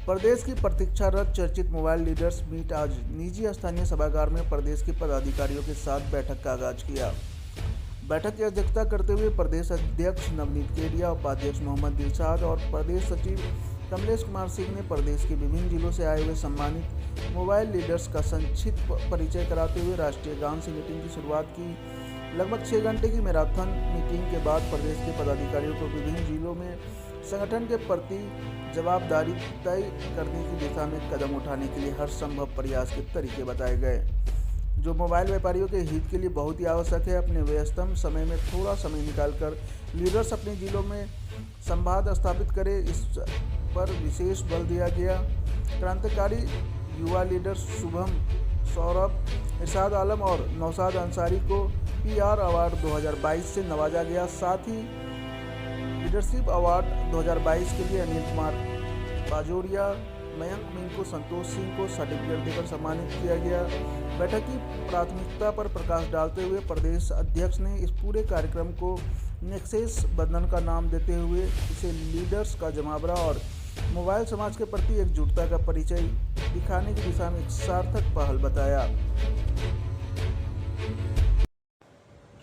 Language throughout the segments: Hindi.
प्रदेश की प्रतीक्षारत चर्चित मोबाइल लीडर्स मीट आज निजी स्थानीय सभागार में प्रदेश के पदाधिकारियों के साथ बैठक का आगाज किया। बैठक की अध्यक्षता करते हुए प्रदेश अध्यक्ष नवनीत केडिया, उपाध्यक्ष मोहम्मद दिलशाद और प्रदेश सचिव कमलेश कुमार सिंह ने प्रदेश के विभिन्न जिलों से आए हुए सम्मानित मोबाइल लीडर्स का संक्षिप्त परिचय कराते हुए राष्ट्रीय गान से मीटिंग की शुरुआत की। लगभग 6 घंटे की मैराथन मीटिंग के बाद प्रदेश के पदाधिकारियों को विभिन्न जिलों में संगठन के प्रति जवाबदारी तय करने की दिशा में कदम उठाने के लिए हर संभव प्रयास के तरीके बताए गए, जो मोबाइल व्यापारियों के हित के लिए बहुत ही आवश्यक है। अपने व्यस्तम समय में थोड़ा समय निकालकर लीडर्स अपने जिलों में संवाद स्थापित करें, इस पर विशेष बल दिया गया। क्रांतिकारी युवा लीडर्स शुभम, सौरभ, इरशाद आलम और नौशाद अंसारी को PR अवार्ड 2022 से नवाजा गया। साथ ही लीडरशिप अवार्ड 2022 के लिए अनिल कुमार बाजोरिया, मयंक मिंको, संतोष सिंह को सर्टिफिकेट देकर सम्मानित किया गया। बैठक की प्राथमिकता पर प्रकाश डालते हुए प्रदेश अध्यक्ष ने इस पूरे कार्यक्रम को नेक्सस बंधन का नाम देते हुए इसे लीडर्स का जमावड़ा और मोबाइल समाज के प्रति एकजुटता का परिचय दिखाने की दिशा में एक सार्थक पहल बताया।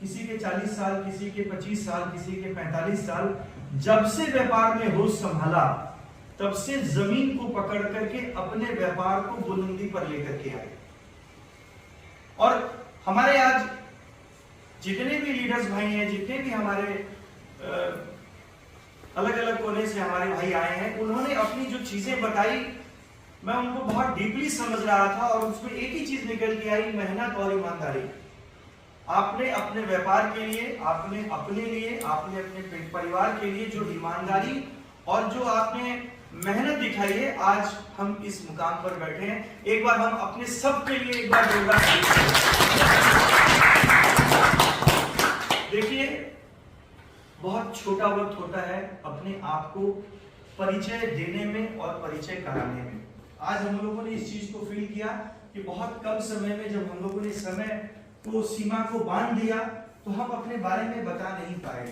किसी के 40 साल, किसी के 25 साल, किसी के 45 साल, जब से व्यापार में होश संभाला तब से जमीन को पकड़ करके अपने व्यापार को बुलंदी पर लेकर के आए। और हमारे आज जितने भी लीडर्स भाई हैं, जितने भी हमारे अलग अलग कोने से हमारे भाई आए हैं, उन्होंने अपनी जो चीजें बताई मैं उनको बहुत डीपली समझ रहा था और उसमें एक ही चीज निकल के आई, मेहनत और ईमानदारी। आपने अपने व्यापार के लिए, आपने अपने लिए, आपने अपने परिवार के लिए जो ईमानदारी और जो आपने मेहनत दिखाई है, आज हम इस मुकाम पर बैठे हैं। एक बार हम अपने सब के लिए एक बार जोरदार देखिए, बहुत छोटा वक्त होता है अपने आप को परिचय देने में और परिचय कराने में। आज हम लोगों ने इस चीज को फील किया कि बहुत कम समय में जब हम लोगों ने समय को सीमा को बांध दिया तो हम अपने बारे में बता नहीं पाए।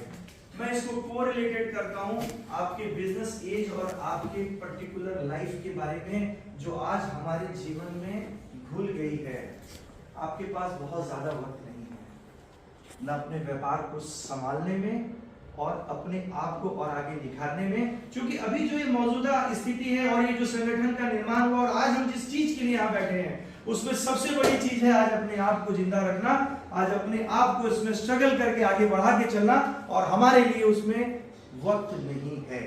मैं इसको कोरिलेटेड करता हूं आपके बिजनेस एज और आपके पर्टिकुलर लाइफ के बारे में, जो आज हमारे जीवन में भूल गई है। आपके पास बहुत ज्यादा वक्त नहीं है, न अपने व्यापार को संभालने में और अपने आप को और आगे निखारने में। क्योंकि अभी जो ये मौजूदा स्थिति है और ये जो संगठन का निर्माण हुआ और आज हम जिस चीज के लिए यहाँ बैठे हैं, उसमें सबसे बड़ी चीज है आज अपने आप को जिंदा रखना, आज अपने आप को इसमें स्ट्रगल करके आगे बढ़ा के चलना, और हमारे लिए उसमें वक्त नहीं है।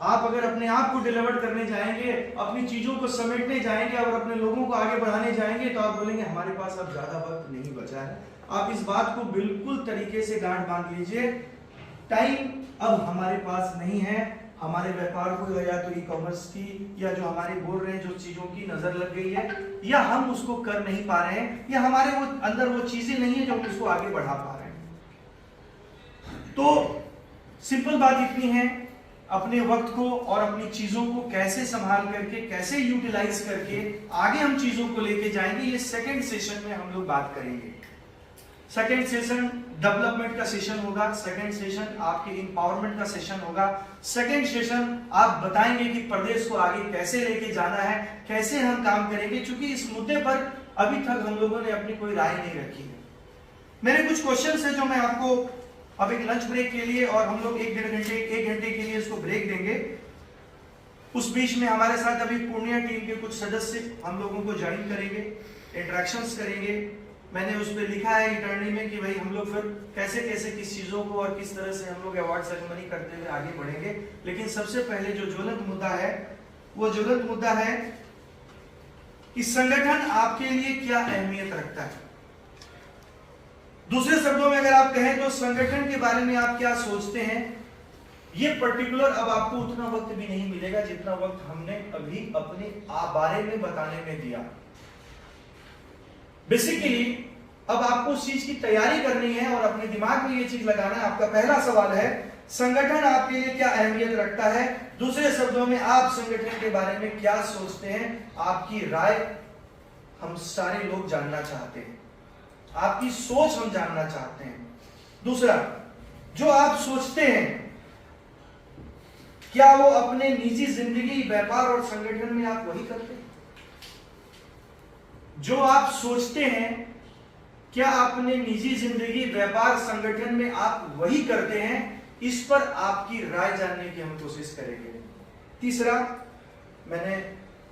आप अगर अपने आप को डिलीवर करने जाएंगे, अपनी चीजों को समेटने जाएंगे और अपने लोगों को आगे बढ़ाने जाएंगे, तो आप बोलेंगे हमारे पास अब ज्यादा वक्त नहीं बचा है। आप इस बात को बिल्कुल तरीके से गांठ बांध लीजिए, टाइम अब हमारे पास नहीं है। हमारे व्यापार को या तो ई-कॉमर्स की या जो हमारे बोल रहे हैं जो चीजों की नजर लग गई है, या हम उसको कर नहीं पा रहे हैं, या हमारे वो अंदर वो चीजें नहीं है जो हम उसको आगे बढ़ा पा रहे हैं। तो सिंपल बात इतनी है, अपने वक्त को और अपनी चीजों को कैसे संभाल करके, कैसे यूटिलाइज करके आगे हम चीजों को लेके जाएंगे, ये सेकेंड सेशन में हम लोग बात करेंगे। सेकेंड सेशन डेवलपमेंट का सेशन होगा, सेकेंड सेशन आपके इंपावरमेंट का सेशन होगा, सेकेंड सेशन आप बताएंगे कि प्रदेश को आगे कैसे लेके जाना है, कैसे हम काम करेंगे। क्योंकि इस मुद्दे पर अभी तक हम लोगों ने अपनी कोई राय नहीं रखी है। मेरे कुछ क्वेश्चंस है जो मैं आपको अब एक लंच ब्रेक के लिए, और हम लोग 1 घंटे के लिए इसको ब्रेक देंगे। उस बीच में हमारे साथ अभी पूर्णिया टीम के कुछ सदस्य हम लोगों को ज्वाइन करेंगे, इंटरेक्शंस करेंगे। मैंने उस पर लिखा है इंटरनी में कि भाई हम लोग फिर कैसे कैसे किस चीजों को और किस तरह से हम लोग अवार्ड सेरेमनी करते हुए आगे बढ़ेंगे। लेकिन सबसे पहले जो ज्वलंत मुद्दा है, वो ज्वलंत मुद्दा है कि संगठन आपके लिए क्या अहमियत रखता है। दूसरे शब्दों में अगर आप कहें तो संगठन के बारे में आप क्या सोचते हैं, ये पर्टिकुलर अब आपको उतना वक्त भी नहीं मिलेगा जितना वक्त हमने अभी अपने बारे में बताने में दिया। बेसिकली अब आपको उस चीज की तैयारी करनी है और अपने दिमाग में ये चीज लगाना है। आपका पहला सवाल है, संगठन आपके लिए क्या अहमियत रखता है। दूसरे शब्दों में आप संगठन के बारे में क्या सोचते हैं, आपकी राय हम सारे लोग जानना चाहते हैं, आपकी सोच हम जानना चाहते हैं। दूसरा, जो आप सोचते हैं क्या वो अपने निजी जिंदगी, व्यापार और संगठन में आप वही करते हैं? जो आप सोचते हैं, क्या अपने निजी जिंदगी, व्यापार, संगठन में आप वही करते हैं? इस पर आपकी राय जानने की हम कोशिश करेंगे। तीसरा, मैंने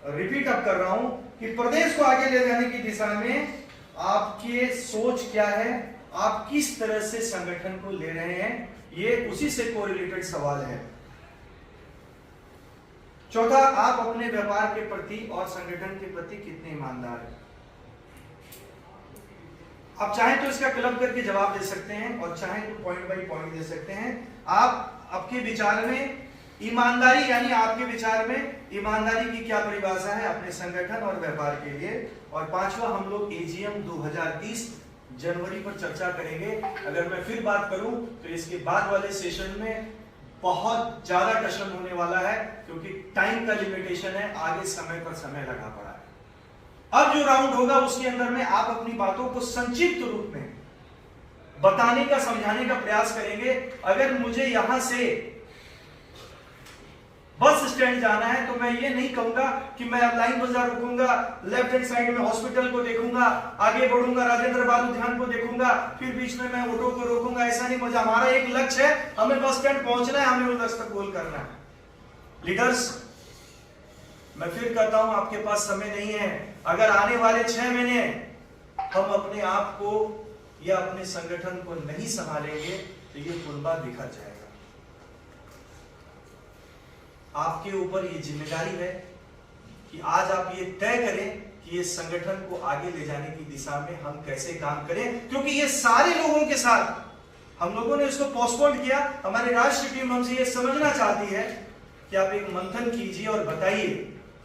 रिपीट अब कर रहा हूं कि प्रदेश को आगे ले जाने की दिशा में आपके सोच क्या है, आप किस तरह से संगठन को ले रहे हैं, ये उसी से कोरिलेटेड सवाल है। चौथा, आप अपने व्यापार के प्रति और संगठन के प्रति कितने ईमानदार हैं? आप चाहें तो इसका क्लब करके जवाब दे सकते हैं और चाहें तो पॉइंट बाय पॉइंट दे सकते हैं। आप आपके विचार में ईमानदारी, यानी आपके विचार में ईमानदारी की क्या परिभाषा है अपने संगठन और व्यापार के लिए? और पांचवा, हम लोग एजीएम 2030 जनवरी पर चर्चा करेंगे। अगर मैं फिर बात करूं तो इसके बाद वाले सेशन में बहुत ज्यादा टशन होने वाला है, क्योंकि टाइम का लिमिटेशन है, आगे समय पर समय लगा पड़ा है। अब जो राउंड होगा उसके अंदर में आप अपनी बातों को संक्षिप्त रूप में बताने का, समझाने का प्रयास करेंगे। अगर मुझे यहां से बस स्टैंड जाना है तो मैं ये नहीं कहूंगा कि मैं अब लाइन बाजार रुकूंगा, लेफ्ट हैंड साइड में हॉस्पिटल को देखूंगा, आगे बढ़ूंगा, राजेंद्र बाल उद्यान को देखूंगा, फिर बीच में मैं ऑटो को रोकूंगा। ऐसा नहीं, मुझे हमारा एक लक्ष्य है, हमें बस स्टैंड पहुंचना है, हमें उस लक्ष्य तक गोल करना है। लीडर्स, मैं फिर कहता हूं, आपके पास समय नहीं है। अगर आने वाले 6 महीने हम अपने आप को या अपने संगठन को नहीं संभालेंगे तो ये कुनबा बिखर जाएगा। आपके ऊपर ये जिम्मेदारी है कि आज आप ये तय करें कि ये संगठन को आगे ले जाने की दिशा में हम कैसे काम करें, क्योंकि ये सारे लोगों के साथ हम लोगों ने इसको पोस्टपोन किया। हमारी राष्ट्रीय टीम हमसे ये समझना चाहती है कि आप एक मंथन कीजिए और बताइए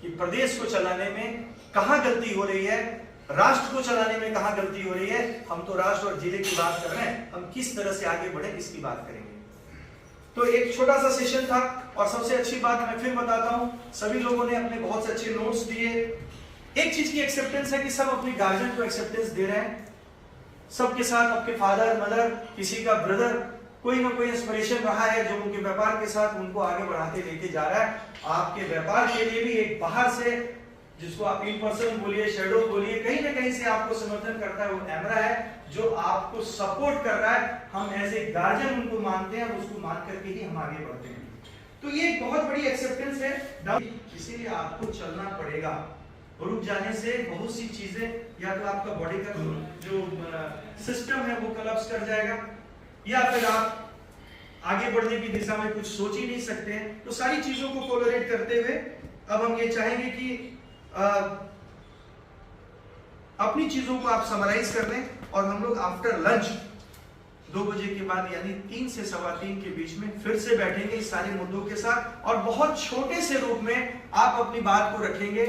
कि प्रदेश को चलाने में कहां गलती हो रही है, राष्ट्र को चलाने में कहां गलती हो रही है। हम तो राष्ट्र और जिले की बात कर रहे हैं, हम किस तरह से आगे बढ़े इसकी बात करेंगे। तो एक छोटा सा सेशन था, और सबसे अच्छी बात मैं फिर बताता हूं, सभी लोगों ने अपने बहुत से अच्छे नोट्स दिए। एक चीज की एक्सेप्टेंस है कि सब अपने गार्जियन को एक्सेप्टेंस दे रहे हैं। सबके साथ आपके फादर, मदर, किसी का ब्रदर, कोई ना कोई इंस्पिरेशन रहा है जो उनके व्यापार के साथ उनको आगे बढ़ाते लेके जा रहा है। आपके व्यापार के लिए भी एक बाहर से, जिसको आप इन पर्सन बोलिए, शैडो बोलिए, कहीं ना कहीं से आपको समर्थन करता है, वो कैमरा है जो आपको सपोर्ट कर रहा है। हम एज ए गार्जियन उनको मानते हैं, उसको मान करके ही हम आगे बढ़ते हैं। तो ये एक बहुत बड़ी एक्सेप्टेंस है, इसीलिए आपको चलना पड़ेगा। रुक जाने से बहुत सी चीजें, या तो आपका बॉडी का जो सिस्टम है वो कोलैप्स कर जाएगा, या फिर आप आगे बढ़ने की दिशा में कुछ सोच ही नहीं सकते हैं। तो सारी चीजों को कोलरेट करते हुए अब हम ये चाहेंगे कि अपनी चीजों को आप समराइज कर लें, और हम लोग आफ्टर लंच 2 बजे के बाद, यानी 3 से 3:15 के बीच में फिर से बैठेंगे इस सारे मुद्दों के साथ, और बहुत छोटे से रूप में आप अपनी बात को रखेंगे,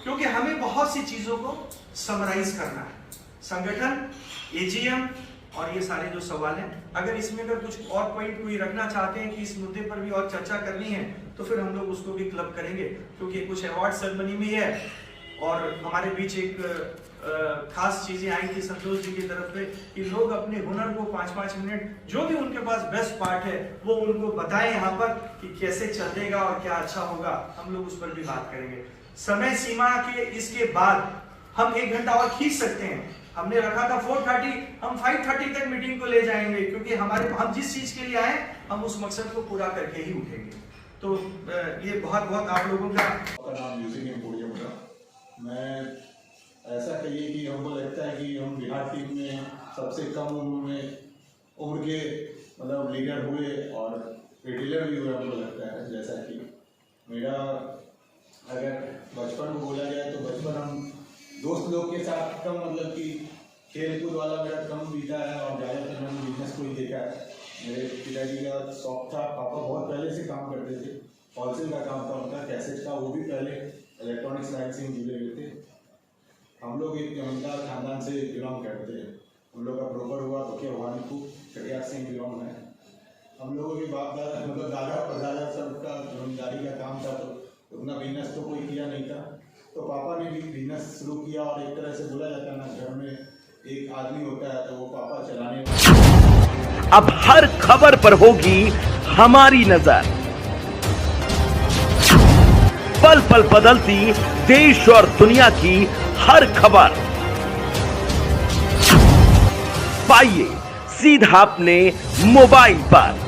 क्योंकि हमें बहुत सी चीजों को समराइज करना है। संगठन, एजीएम और ये सारे जो सवाल हैं, अगर इसमें अगर कुछ और पॉइंट कोई रखना चाहते हैं कि इस मुद्दे पर भी और चर्चा करनी है, तो फिर हम लोग उसको भी क्लब करेंगे, क्योंकि कुछ अवार्ड सेरेमनी भी है। और हमारे बीच एक खास चीजें आई थी संतोष जी की तरफ से कि लोग अपने हुनर को 5-5 मिनट, जो भी उनके पास बेस्ट पार्ट है वो उनको बताएं यहाँ पर कि कैसे चलेगा और क्या अच्छा होगा। हम लोग उस पर भी बात करेंगे। समय सीमा के इसके बाद हम 1 घंटा और खींच सकते हैं। हमने रखा था 4:30, हम 5:30 तक मीटिंग को ले जाएंगे, क्योंकि हम जिस चीज के लिए आए हम उस मकसद को पूरा करके ही उठेंगे। तो ये बहुत बहुत आप लोगों का नाम म्यूजिक एम्पोरियम का। मैं ऐसा कहिए कि हमको लगता है कि हम बिहार टीम में सबसे कम उम्र में उम्र के मतलब लीडर हुए और रिटेलर भी हुए हमको लगता है। जैसा कि मेरा अगर बचपन को बोला जाए तो बचपन हम दोस्त लोग के साथ कम मतलब कि खेल कूद वाला मेरा कम बीता है, और ज़्यादातर मैंने बिजनेस को ही देखा है। मेरे पिताजी का शौक था, पापा बहुत पहले से काम करते थे, होलसेल का काम था उनका, कैसेट का, वो भी पहले इलेक्ट्रॉनिक्स लाइन से जुड़े हुए थे। हम लोग एक जमींदार खानदान से बिलोंग करते हैं। हम लोग का प्रॉपर हुआ तो क्या वानीपुर कटियार से बिलोंग है। हम लोगों के बाप दादा मतलब दादा परदादा सबका जमींदारी का काम था, तो उतना बिजनेस तो कोई किया नहीं था। तो पापा ने भी बिजनेस शुरू किया, और एक तरह से बोला जाता है ना, घर में एक आदमी होता है तो वो पापा चलाने। अब हर खबर पर होगी हमारी नजर। पल पल बदलती देश और दुनिया की हर खबर पाइए सीधा अपने मोबाइल पर।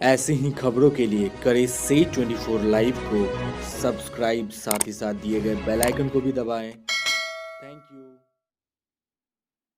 ऐसे ही खबरों के लिए करें से 24 लाइव को सब्सक्राइब, साथ ही साथ दिए गए बेल आइकन को भी दबाएं